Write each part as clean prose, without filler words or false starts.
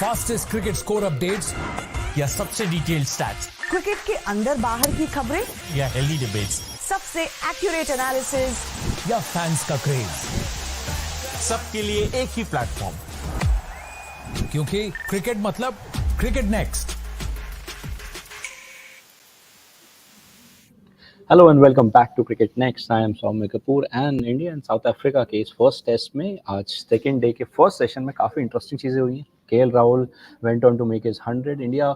Fastest cricket score updates या सबसे detailed stats, cricket के अंदर बाहर की खबरें या हेल्दी डिबेट्स, सबसे एक्यूरेट एनालिसिस या फैंस का क्रेज, सबके लिए एक ही प्लेटफॉर्म, क्योंकि क्रिकेट मतलब cricket next. Hello and welcome back to Cricket Next. I am Soumya Kapoor and India and South Africa के इस फर्स्ट टेस्ट में आज सेकेंड डे के फर्स्ट सेशन में काफ़ी इंटरेस्टिंग चीज़ें हुई हैं. KL Rahul went on to make his 100. India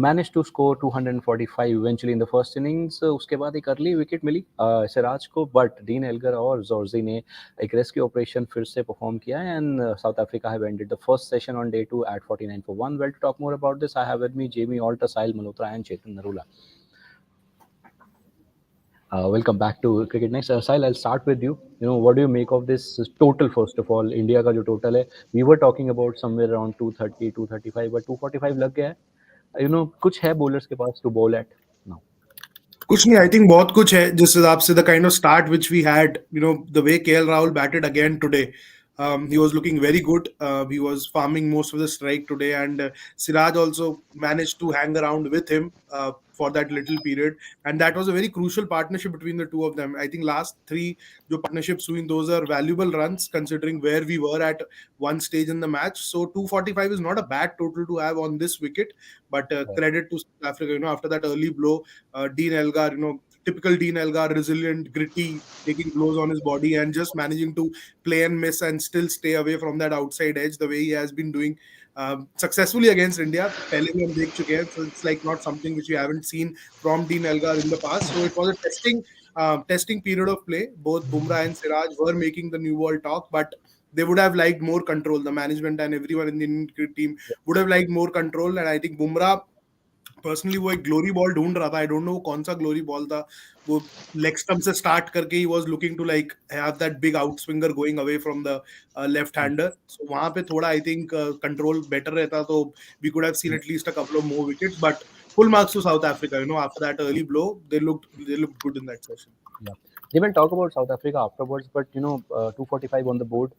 managed to score 245 eventually in the first innings. उसके बाद एक अर्ली विकेट मिली सिराज को, बट डीन एल्गर और जॉर्जी ने एक रेस्क्यू ऑपरेशन फिर से परफॉर्म किया and south Africa have ended the first session on day 2 at 49 for 1. Well, to talk more about this, I have with me Jamie Alter, Sahil Malhotra and Chetan Narula. Welcome back to Cricket Next. Sahil, I'll start with you. What do you make of this total? First of all, India का जो total है, we were talking about somewhere around 230, 235, but 245 लग गया है. कुछ है bowlers के पास to bowl at now? कुछ नहीं, I think बहुत कुछ है. जिस हिसाब से the kind of start which we had, the way KL Rahul batted again today, he was looking very good. He was farming most of the strike today, and Siraj also managed to hang around with him for that little period, and that was a very crucial partnership between the two of them. I think last three जो partnerships हुई, those are valuable runs considering where we were at one stage in the match. So 245 is not a bad total to have on this wicket, but credit to South Africa. After that early blow, Dean Elgar, typical Dean Elgar, resilient, gritty, taking blows on his body and just managing to play and miss and still stay away from that outside edge the way he has been doing successfully against India. पहले भी हम देख चुके हैं, so it's like not something which we haven't seen from Dean Elgar in the past. So it was a testing period of play. Both Bumrah and Siraj were making the new ball talk, but they would have liked more control. The management and everyone in the Indian cricket team would have liked more control, and I think Bumrah personally वो एक glory ball ढूंढ रहा था. I don't know कौन सा glory ball था. वो leg stump से स्टार्ट करके he was looking to like have that big out swinger going away from the left hander. So वहां पे थोड़ा आई थिंक कंट्रोल बेटर रहता तो we could have seen at least a couple of more wickets. But full marks to South Africa. After that early blow, they looked good in that session. Yeah, they will talk about South Africa afterwards, but 245 on the board.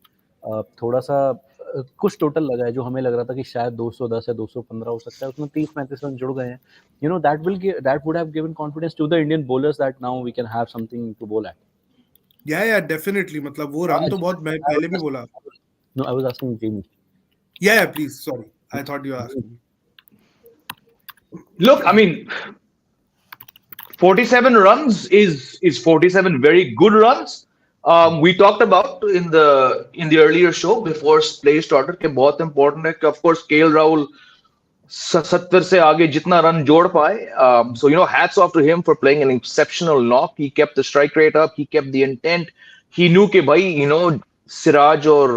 थोड़ा सा कुछ total लगा है जो हमें लग रहा था कि शायद 210 या 215 हो सकता है, उसमें 30-35 रन जुड़ गए हैं. That would have given confidence to the Indian bowlers that now we can have something to bowl at. Yeah, definitely. मतलब वो रन तो बहुत मैं पहले भी बोला. No, I was asking Jamie. Yeah, please. Sorry, I thought you were asking me. Look, I mean, 47 runs is 47 very good runs. We talked about in the earlier show before play started कि बहुत important है कि of course KL Rahul 70 से आगे जितना run जोड़ पाए. So hats off to him for playing an exceptional knock. He kept the strike rate up. He kept the intent. He knew कि भाई सिराज और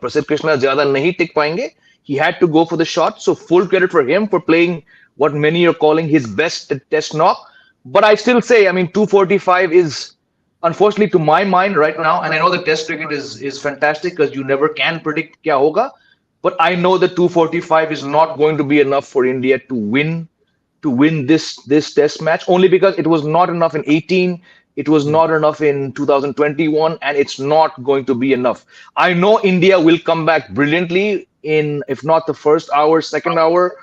प्रसिद्ध कृष्णा ज्यादा नहीं टिक पाएंगे. He had to go for the shot. So full credit for him for playing what many are calling his best test knock. But I still say, I mean, 245 is, unfortunately, to my mind right now, and I know the test cricket is fantastic because you never can predict kya hoga, but I know that 245 is not going to be enough for India to win this test match, only because it was not enough in 18, it was not enough in 2021, and it's not going to be enough. I know India will come back brilliantly in, if not the first hour, second hour.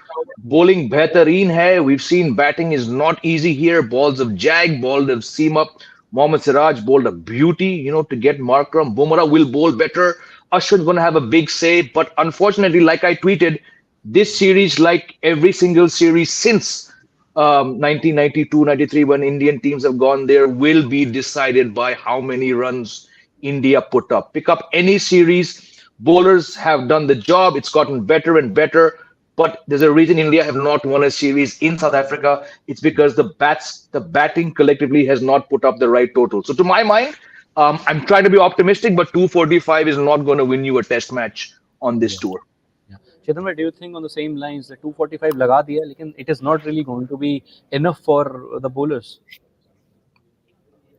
Bowling beहतरीन है. We've seen batting is not easy here. Balls of jag, balls of seam up. Mohammad Siraj bowled a beauty, to get Markram. Bumrah will bowl better. Ashwin's going to have a big say. But unfortunately, like I tweeted, this series, like every single series since 1992-93, when Indian teams have gone there, will be decided by how many runs India put up. Pick up any series. Bowlers have done the job. It's gotten better and better. But there's a reason India have not won a series in South Africa. It's because the batting collectively has not put up the right total. So to my mind, I'm trying to be optimistic, but 245 is not going to win you a test match on this tour. Yeah. Chetan, do you think on the same lines that 245 लगा दिया, लेकिन it is not really going to be enough for the bowlers?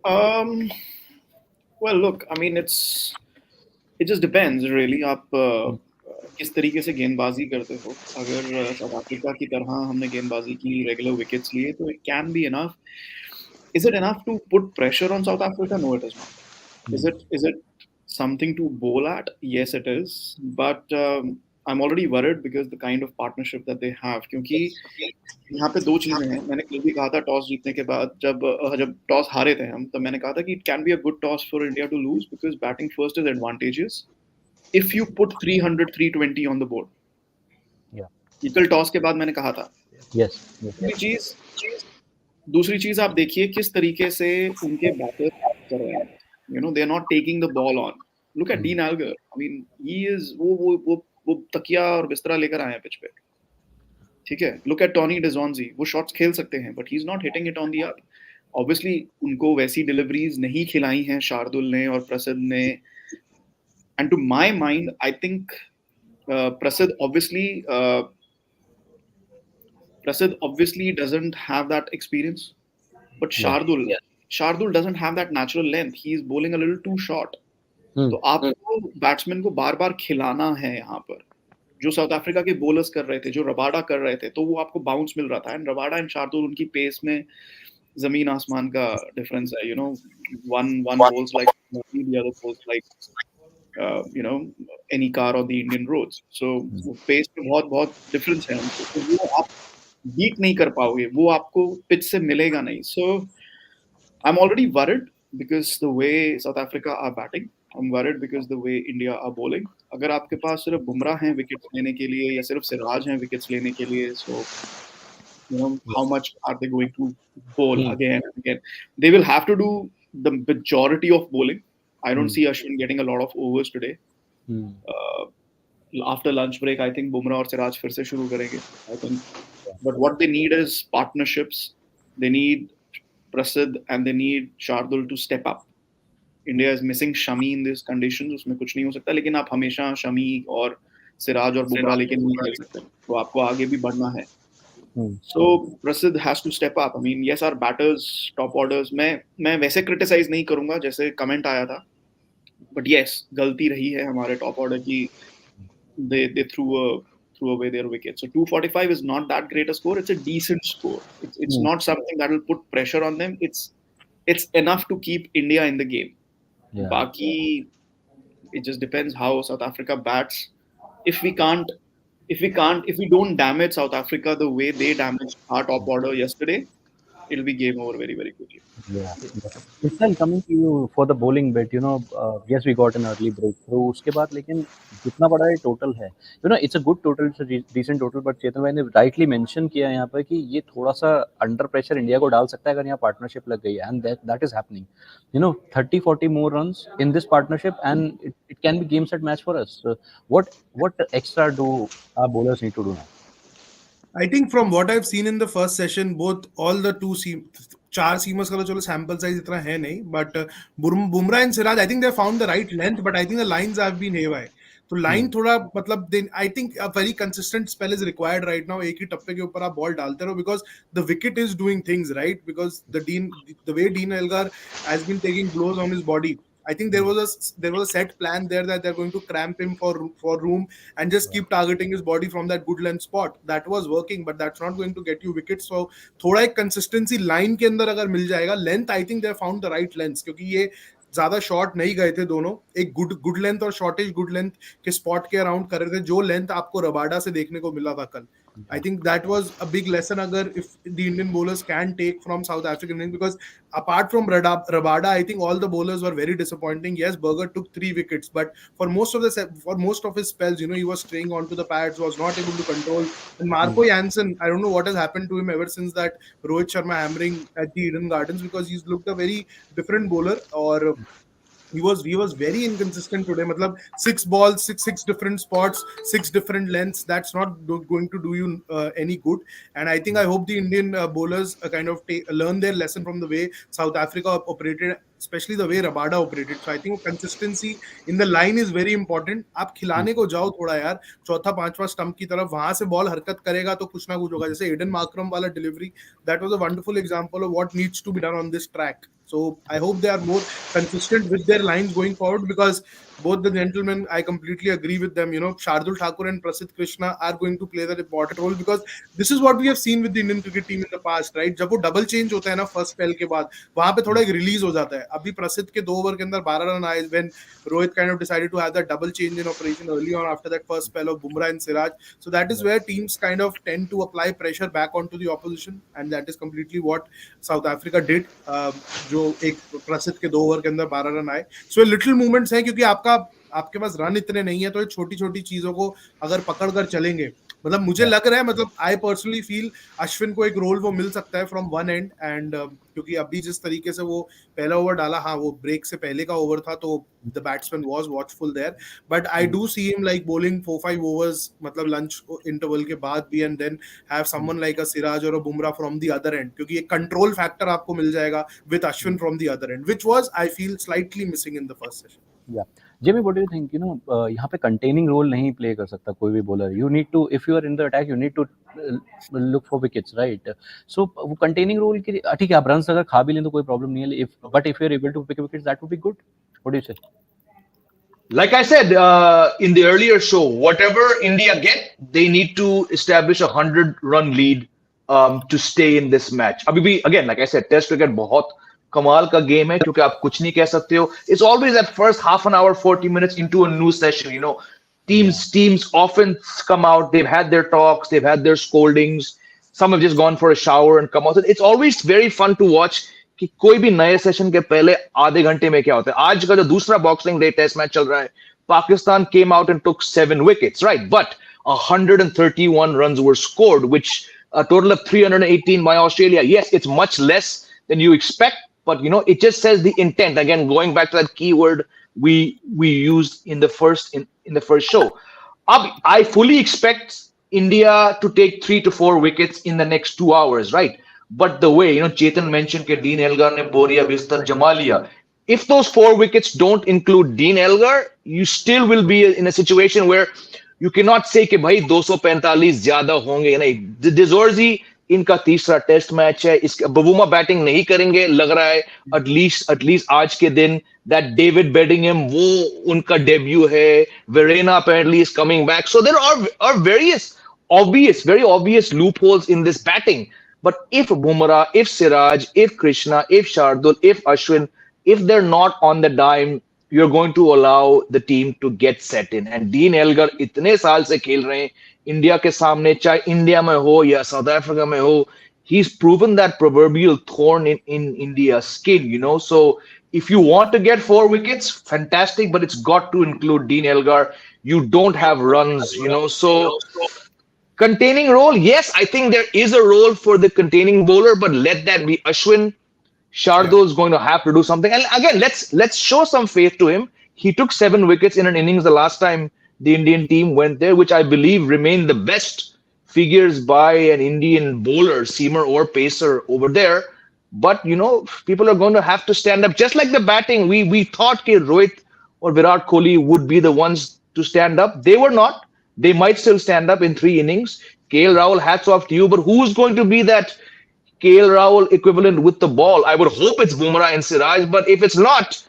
Well, look, I mean, it just depends really. आप किस तरीके से गेंदबाजी करते हो. अगर साउथ अफ्रीका की तरह हमने गेंदबाजी की, रेगुलर विकेट्स लिए, तो it can be enough. Is it enough to put pressure on South Africa? No, it is not. Is it something to bowl at? Yes, it is. But I'm already worried because the kind of partnership that they have. क्योंकि यहाँ पे दो चीजें हैं. मैंने कल भी कहा था टॉस जीतने के बाद जब टॉस हारे थे हम, तब मैंने कहा था कि it can be a good toss for India to lose because batting first is advantageous if you put 300 320 on the board. Yeah. ये कल टॉस के बाद मैंने कहा था. Yes. दूसरी चीज आप देखिए किस तरीके से उनके बैटर कर रहे हैं. they are not taking the ball on. Look at Dean Alger. I mean, he is वो तकिया और बिस्तरा लेकर आए हैं पिच पे. ठीक है. Look at Tony DeZonzi. वो शॉट्स खेल सकते हैं but he's not hitting it on the up. Obviously उनको वैसी डिलीवरीज नहीं खिलाई हैं शार्दुल ने और प्रसिद्ध ने. And to my mind, I think Prasid obviously doesn't have that experience, but Shardul doesn't have that natural length. He is bowling a little too short. तो आपको बैट्समैन को बार-बार खिलाना है यहाँ पर. जो साउथ अफ्रीका के बॉलर्स कर रहे थे, जो रबाडा कर रहे थे, तो वो आपको बाउंस मिल रहा था. एंड रबाडा एंड शार्दुल उनकी पेस में जमीन आसमान का डिफरेंस है. one bowls like the other bowls like any car on the Indian roads. So pace में बहुत difference है उनको. तो वो आप beat नहीं कर पाओगे. वो आपको pitch से मिलेगा नहीं. So I'm already worried because the way South Africa are batting. I'm worried because the way India are bowling. अगर आपके पास सिर्फ बुमराह हैं विकेट्स लेने के लिए या सिर्फ सिराज हैं विकेट्स लेने के लिए, so how much are they going to bowl again and again? They will have to do the majority of bowling. I don't see Ashwin getting a lot of overs today. After lunch break, I think Bumrah और सिराज फिर से शुरू करेंगे. I think, but what they need is partnerships. They need Prasid and they need Shardul to step up. India is missing Shami in these conditions. उसमें कुछ नहीं हो सकता. लेकिन आप हमेशा शमी और सिराज और बुमराह लेके नहीं खेल सकते. तो आपको आगे भी बढ़ना है. So Prasid has to step up. I mean, yes, our batters, top orders. मैं वैसे criticize नहीं करूँगा जैसे comment आया था. But yes, गलती रही है हमारे top order की. They threw away their wicket. So 245 is not that great a score. It's a decent score. It's not something that will put pressure on them. It's enough to keep India in the game. Yeah. Baki, it just depends how South Africa bats. If we don't damage South Africa the way they damaged our top order yesterday, it'll be game over very, very quickly. Yeah. Ismail, coming to you for the bowling bit, yes, we got an early breakthrough. उसके बाद लेकिन जितना बड़ा ये total है, it's a good total, it's a decent total, but चेतन भाई ने rightly mention किया यहाँ पर कि ये थोड़ा सा under pressure इंडिया को डाल सकता है अगर यहाँ partnership लग गई है, and that is happening. 30-40 more runs in this partnership, and it can be game set match for us. So what extra do our bowlers need to do now? I think from what I've seen in the first session, both all the चार seamers का तो चलो sample size इतना है नहीं, but Bumrah and Siraj I think they found the right length, but I think the lines have been haywire. तो line थोड़ा मतलब I think a very consistent spell is required right now. एक ही टप्पे के ऊपर आप बॉल डालते रहो because the wicket is doing things right, because the way Dean Elgar has been taking blows on his body. I think there was a set plan there that they're going to cramp him for room and just keep targeting his body from that good length spot. That was working, but that's not going to get you wickets. So थोड़ा एक consistency line के अंदर अगर मिल जाएगा, length I think they found the right length, क्योंकि ये ज्यादा short नहीं गए थे दोनों. एक गुड लेंथ और शॉर्टेज गुड लेंथ के स्पॉट के अराउंड कर रहे थे, जो लेंथ आपको रबाडा से देखने को मिला था कल. I think that was a big lesson अगर if the Indian bowlers can take from South African innings, because apart from Rabada, I think all the bowlers were very disappointing. Yes, Berger took 3 wickets, but for most of his spells, he was straying onto the pads, was not able to control. And Marco Jansen, I don't know what has happened to him ever since that Rohit Sharma hammering at the Eden Gardens, because he's looked a very different bowler. Or he was very inconsistent today. Matlab 6 balls, six different spots, 6 different lengths. That's not going to do you any good. And I hope the Indian bowlers kind of learn their lesson from the way South Africa operated, especially the way Rabada operated. So I think consistency in the line is very important. आप खिलाने को जाओ थोड़ा यार, चौथा पांचवा stump की तरफ, वहां से बॉल हरकत करेगा तो कुछ ना कुछ होगा. जैसे एडन मार्करम वाला delivery, that was a wonderful example of what needs to be done on this track. So I hope they are more consistent with their lines going forward, because both the gentlemen, I completely agree with them. Shardul Thakur and Prasidh Krishna are going to play that important role because this is what we have seen with the Indian cricket team in the past, right? जब वो double change होता है ना first spell के बाद, वहां पे थोड़ा एक रिलीज हो जाता है. अभी प्रसिद्ध के 2 ओवर के अंदर 12 रन आए when Rohit kind of decided to have that double change in operation early on after that first spell of Bumrah and Siraj. So that is where teams kind of tend to apply pressure back onto the opposition, and that is completely what South Africa did. जो एक प्रसिद्ध के 2 over के अंदर 12 run आए. So little movements हैं क्योंकि आपके पास रन इतने नहीं है, तो छोटी छोटी चीजों को अगर पकड़ कर चलेंगे, मतलब मुझे लग रहा है, मतलब आई पर्सनली फील अश्विन को एक रोल वो मिल सकता है फ्रॉम वन एंड. एंड क्योंकि अभी जिस तरीके से वो पहला ओवर डाला, हाँ वो ब्रेक से पहले का ओवर था, तो the batsman was watchful there, but I do see him like bowling 4-5 overs, मतलब लंच इंटरवल के बाद भी, and then have someone like a Siraj और a Bumrah from the other end, क्योंकि एक कंट्रोल फैक्टर आपको मिल जाएगा with Ashwin from the other end, which was I feel slightly missing in the first session. Yeah. Jimmy, what do you think? यहाँ पे containing role नहीं play कर सकता कोई भी bowler. You need to, if you are in the attack, you need to look for wickets, right? So वो containing role के लिए ठीक है, आप runs अगर खा भी लें तो कोई problem नहीं है. But if you are able to pick wickets, that would be good. What do you say? Like I said in the earlier show, whatever India get, they need to establish a 100-run lead to stay in this match. अभी भी again, like I said, Test cricket बहुत कमाल का game है क्योंकि आप कुछ नहीं कह सकते हो. It's always that first half an hour, 40 minutes into a new session. Teams often come out. They've had their talks, they've had their scoldings. Some have just gone for a shower and come out. It's always very fun to watch कि कोई भी नए session के पहले आधे घंटे में क्या होता है. आज का जो दूसरा बॉक्सिंग डे टेस्ट मैच चल रहा है, Pakistan came out and took 7 wickets, right? But 131 runs were scored, which a total of 318 by Australia. Yes, it's much less than you expect. But it just says the intent. Again, going back to that keyword we used in the first show. I fully expect India to take 3 to 4 wickets in the next 2 hours, right? But the way Chetan mentioned that Dean Elgar ne Boria Bistar jama liya. If those 4 wickets don't include Dean Elgar, you still will be in a situation where you cannot say कि भाई 245 ज्यादा होंगे. नहीं, Dizorzi इनका तीसरा test match है, इसका बबूमा batting नहीं करेंगे लग रहा है. एटलीस्ट आज के दिन दैट डेविड बेडिंगहम वो उनका डेब्यू है. Verna apparently is coming back. So there are very obvious loopholes in this batting. But if Bumrah, if Siraj, if Krishna, if Shardul, if Ashwin, if they're not on the dime, you're going to allow the team to get set in. And Dean Elgar इतने साल से खेल रहे हैं India के सामने, चाहे India में हो या साउथ अफ्रीका में हो, he's proven that proverbial thorn in India's skin. So if you want to get 4 wickets, fantastic, but it's got to include Dean Elgar. You don't have runs, so containing role, yes, I think there is a role for the containing bowler, but let that be Ashwin. Shardul is going to have to do something. And again, let's show some faith to him. He took 7 wickets in an innings the last time the Indian team went there, which I believe remained the best figures by an Indian bowler, seamer or pacer over there. But, people are going to have to stand up. Just like the batting, we thought that Rohit or Virat Kohli would be the ones to stand up. They were not. They might still stand up in 3 innings. KL Rahul, hats off to you. But who's going to be that KL Rahul equivalent with the ball? I would hope it's Bumrah and Siraj. But if it's not,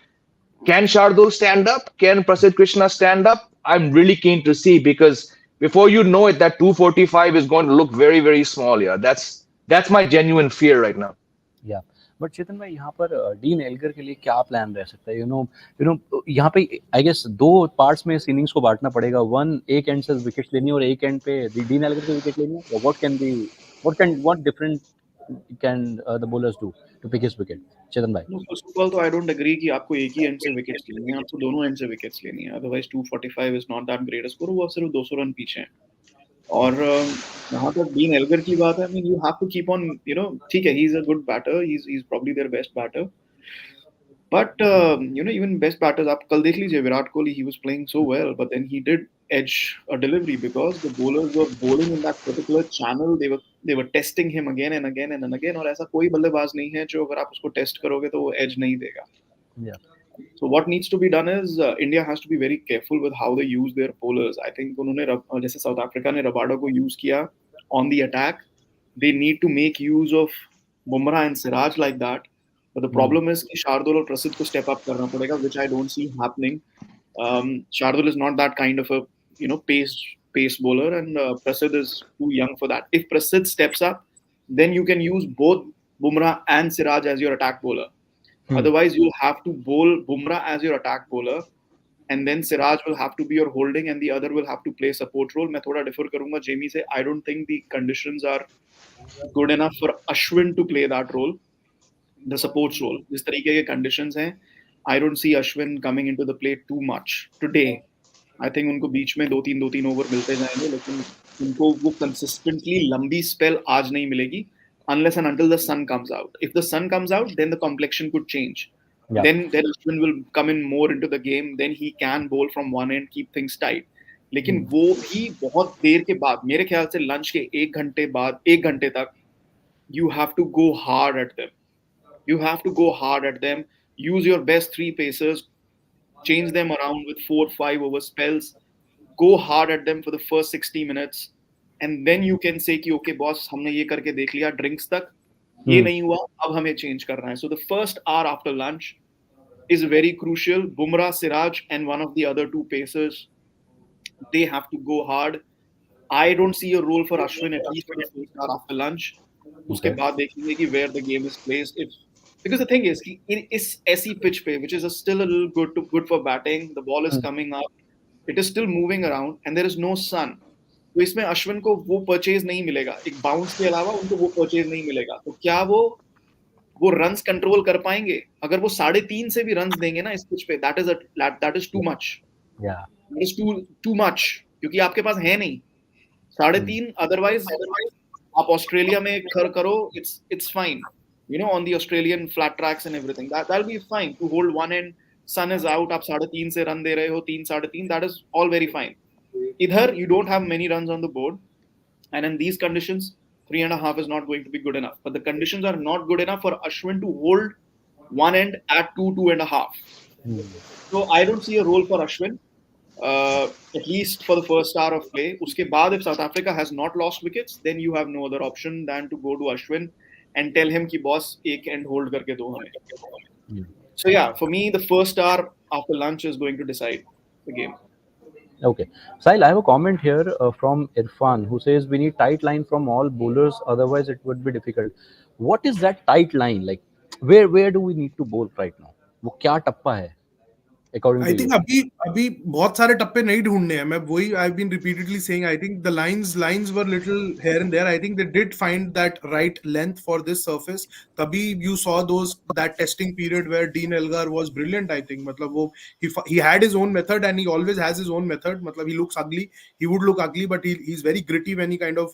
can Shardul stand up? Can Prasidh Krishna stand up? I'm really keen to see, because before you know it, that 245 is going to look very, very small. Yeah, that's my genuine fear right now. Yeah. But Chetan भाई, यहाँ पर dean Elgar के लिए क्या plan रह सकता है? यहाँ पे आई गेस 2 पार्ट्स में इस इनिंग्स को बांटना पड़ेगा. एक एंड से विकेट लेनी है और एक एंड पे डीन एल्गर से विकेट लेनी है. What different can the bowlers do to pick his wicket? Chetan भाई, फर्स्ट ऑफ ऑल तो आई डोंट एग्री कि आपको एक ही एंड से विकेट्स लेनी है. आपको दोनों एंड से विकेट्स लेनी है. Otherwise 245 is not that great score. वो सिर्फ 200 रन पीछे हैं. और यहाँ तक डीन एल्गर की बात है, I mean, you have to keep on, ठीक है, he's a good batter, he's probably their best batter, but even best batters, आप कल देख लीजिए Virat Kohli, he was playing so well, but then he did edge a delivery because the bowlers were bowling in that particular channel. They were testing him again and again and again. और ऐसा कोई बल्लेबाज नहीं है जो अगर आप उसको टेस्ट करोगे तो वो edge नहीं देगा. yeah. So what needs to be done is India has to be very careful with how they use their bowlers. I think उन्होंने जैसे साउथ अफ्रीका ने रबाडो को यूज किया on the attack. They need to make use of Bumrah and Siraj like that. But the problem is कि शार्दुल और प्रसिद्ध को step up करना पड़ेगा, which I don't see happening. Shardul is not that kind of a pace bowler, and Prasidh is too young for that. If Prasidh steps up, then you can use both Bumrah and Siraj as your attack bowler. Otherwise, you'll have to bowl Bumrah as your attack bowler, and then Siraj will have to be your holding, and the other will have to play support role. मैं थोड़ा differ करूंगा Jamie से. I don't think the conditions are good enough for Ashwin to play that role, the supports role. जिस तरीके के conditions हैं, I don't see Ashwin coming into the play too much today. I think उनको बीच में दो तीन over मिलते जाएंगे, लेकिन उनको वो consistently लंबी spell आज नहीं मिलेगी unless and until the sun comes out. If the sun comes out, then the complexion could change. Yeah. Then Ashwin will come in more into the game. Then he can bowl from one end, keep things tight. लेकिन वो भी बहुत देर के बाद, मेरे ख्याल से lunch के एक घंटे तक, you have to go hard at them. You have to go hard at them. Use your best three pacers, change them around with 4-5 over spells, go hard at them for the first 60 minutes, and then you can say कि okay boss, हमने ये करके देख लिया drinks तक, ये नहीं हुआ, अब हमें change करना है. So the first hour after lunch is very crucial. Bumrah, Siraj, and one of the other two pacers, they have to go hard. I don't see a role for Ashwin at least for the first hour after lunch. उसके बाद देखेंगे कि where the game is placed. Because the thing is कि इस ऐसी pitch पे, which is still a little good for batting, the ball is coming up, it is still moving around, and there is no sun. तो इसमें अश्विन को वो purchase नहीं मिलेगा. एक बाउंस के अलावा उनको वो परचेज नहीं मिलेगा. तो क्या वो रन्स कंट्रोल कर पाएंगे? अगर वो 3.5 से भी रन्स देंगे ना इस पिच पे, that is too much. That is too much, क्योंकि आपके पास है नहीं 3.5. अदरवाइज आप ऑस्ट्रेलिया में खर करो, it's fine, on the Australian flat tracks and everything, that'll be fine to hold one end. Sun is out, आप 3.5 से रन दे रहे हो, 3-3.5, that is all very fine. Either you don't have many runs on the board, and in these conditions 3.5 is not going to be good enough. But the conditions are not good enough for Ashwin to hold one end at 2.5. So I don't see a role for Ashwin, at least for the first hour of play. Uske baad, if South Africa has not lost wickets, then you have no other option than to go to Ashwin and tell him ki boss ek end hold karke do hame. So yeah, for me the first hour after lunch is going to decide the game. Okay. Sahil, I have a comment here from Irfan who says we need tight line from all bowlers, otherwise it would be difficult. What is that tight line? Like, where do we need to bowl right now? वो क्या टप्पा है? According I to think you? अभी बहुत सारे टप्पे नहीं ढूंढने हैं. मैं वही I've been repeatedly saying. I think the lines were little here and there. I think they did find that right length for this surface. तभी you saw that testing period where Dean Elgar was brilliant. I think मतलब वो he had his own method, and he always has his own method. मतलब he looks ugly. He would look ugly, but he's very gritty when he kind of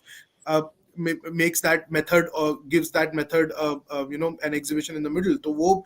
makes that method or gives that method an exhibition in the middle. तो वो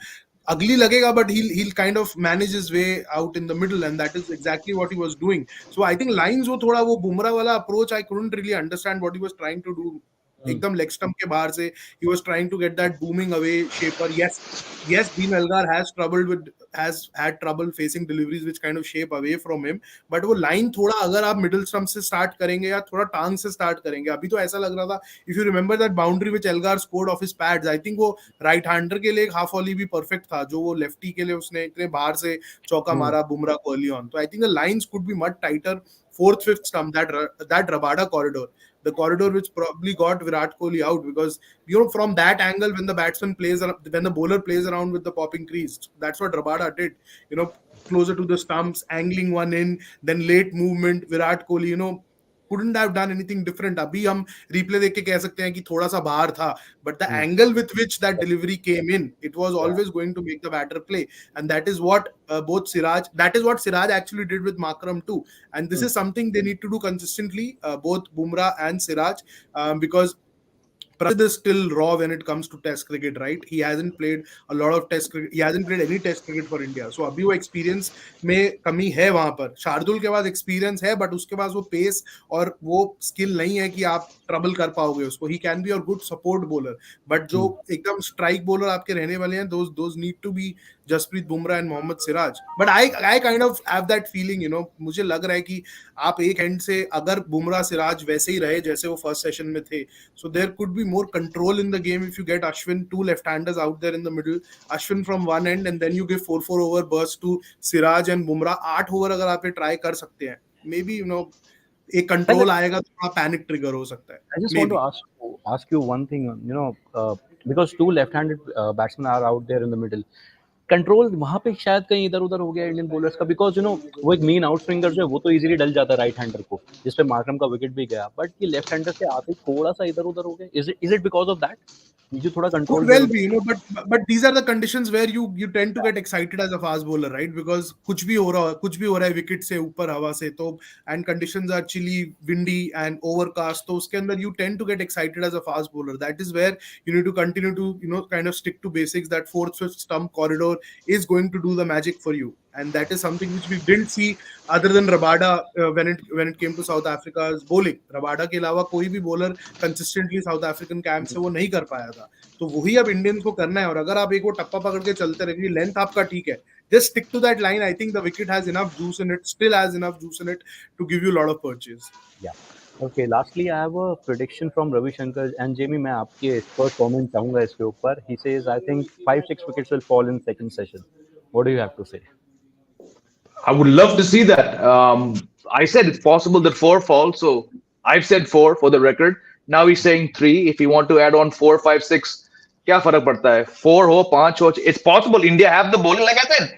ugly lagega, but he'll kind of manage his way out in the middle, and that is exactly what he was doing. So I think lines wo thoda wo Bumrah wala approach, I couldn't really understand what he was trying to do. एकदम leg stump के बाहर से he was trying to get that booming away shaper. Yes, Dean Elgar has had trouble facing deliveries which kind of shape away from him, but वो line थोड़ा अगर आप middle stump से start करेंगे या थोड़ा टांग से start करेंगे. अभी तो ऐसा लग रहा था, if you remember that boundary which Elgar scored off his pads, I think वो right hander के लिए एक half volley भी perfect था, जो वो lefty के लिए उसने इतने बाहर से चौका मारा बुमराह को early on. So I think the lines could be much tighter. 4th, 5th stump, that Rabada corridor, the corridor which probably got Virat Kohli out, because from that angle when the bowler plays around with the popping crease, that's what Rabada did. Closer to the stumps, angling one in, then late movement. Virat Kohli, couldn't have done anything different. Abhi hum replay dekh ke keh sakte hain ki thoda sa bahar tha, but the angle with which that delivery came in, it was always going to make the batter play, and that is what Siraj actually did with Makram too, and this is something they need to do consistently, both Bumrah and Siraj, because Prasidh is still raw when it comes to test cricket, right? He hasn't played a lot of test cricket. He hasn't played any test cricket for India. So अभी वो experience में कमी है वहाँ पर. शार्दुल के पास experience है, but उसके पास वो pace और वो skill नहीं है कि आप trouble कर पाओगे उसको. He can be a good support bowler, but जो एकदम strike bowler आपके रहने वाले हैं, those need to be Jasprit Bumrah and Mohammad Siraj. But I kind of have that feeling, you know, मुझे लग रहा है कि आप एक एंड से अगर बुमराह सिराज वैसे ही रहे जैसे वो फर्स्ट सेशन में थे, so there could be more control in the game if you get Ashwin, two left-handers out there in the middle, Ashwin from one end and then you give 4-4 over burst to Siraj and Bumrah. 8 over अगर आप ये try कर सकते हैं, maybe you know एक control आएगा तो थोड़ा पैनिक ट्रिगर हो सकता है. I just want to ask you one thing, you know, because two left-handed batsmen are out there in the middle. Control वहां पे शायद कहीं इधर उधर हो गया इंडियन बॉलर्स का, बिकॉज यू नो वो एक मीन आउट स्विंगर जो है वो तो इजीली डल जाता है राइट हैंडर को, जिसपे मार्करम का विकेट भी गया, बट ये लेफ्ट हैंडर से आते थोड़ा सा इधर उधर हो गया. Is it because of that? मुझे थोड़ा control Could well be, you know, but these are the conditions where you tend to get excited as a fast bowler, right? Because कुछ भी हो रहा है विकेट से ऊपर हवा से, तो and conditions are chilly, windy and overcast, तो उसके अंदर you tend to get excited as a fast bowler. That is where you need to continue to, you know, kind of stick to basics. That fourth, fifth stump corridor is going to do the magic for you, and that is something which we didn't see other than Rabada when it came to South Africa's bowling. Rabada के अलावा कोई भी bowler consistently South African camp से वो नहीं कर पाया था, तो वही अब इंडियंस को करना है. और अगर आप एक वो टप्पा पकड़ के चलते रहिए, लेंथ आपका ठीक है, just stick to that line. I think the wicket has enough juice in it, still has enough juice in it to give you a lot of purchase. Yeah. Okay, lastly I have a prediction from Ravi Shankar and Jamie. मैं आपके expert comment चाहूंगा इसके ऊपर. He says I think 5-6 wickets will fall in second session. What do you have to say? I would love to see that. I said it's possible that 4 fall, so I've said 4 for the record. Now he's saying 3. If you want to add on 4, 5, 6, क्या फर्क पड़ता है? 4 हो, 5 हो, it's possible. India have the bowling, like I said.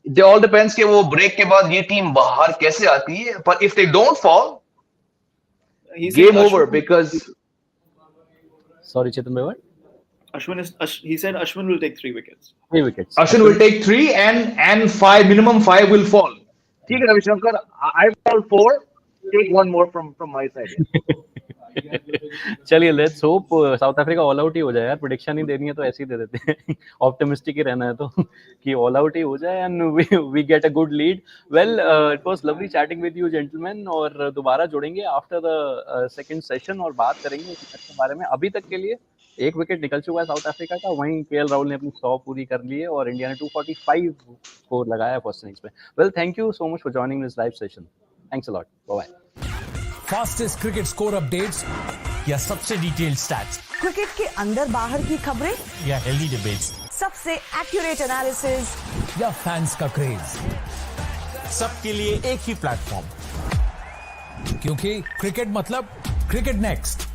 It all depends कि वो break के बाद ये team बाहर कैसे आती है. But if they don't fall, game over because. Sorry, Chetan bhai, what? He said Ashwin will take 3 wickets. 3 wickets. Ashwin will take 3 and 5, minimum 5 will fall. ठीक है Ravi Shankar, I fall 4. Take one more from my side. चलिए let's hope South Africa all out ही हो जाए यार. Prediction ही देनी है तो ऐसे ही दे देते हैं. ऑप्टिमिस्टिक ही रहना है तो कि ऑल आउट ही हो जाए and we get a good lead. Well it was lovely chatting with you gentlemen, और दोबारा जुड़ेंगे आफ्टर द सेकंड सेशन और बात करेंगे इस मैच के बारे में. अभी तक के लिए एक विकेट निकल चुका है साउथ अफ्रीका का, वहीं केएल राहुल ने अपनी 100 पूरी कर ली है और इंडिया ने 245 स्कोर लगाया फर्स्ट इनिंग्स में. Well thank you so much for joining this live session. Thanks a lot. Bye bye. Fastest cricket score updates या सबसे डिटेल्ड स्टैट्स, क्रिकेट के अंदर बाहर की खबरें या हेल्दी डिबेट्स, सबसे एक्यूरेट एनालिसिस या फैंस का क्रेज, सबके लिए एक ही प्लेटफॉर्म, क्योंकि क्रिकेट मतलब क्रिकेट नेक्स्ट.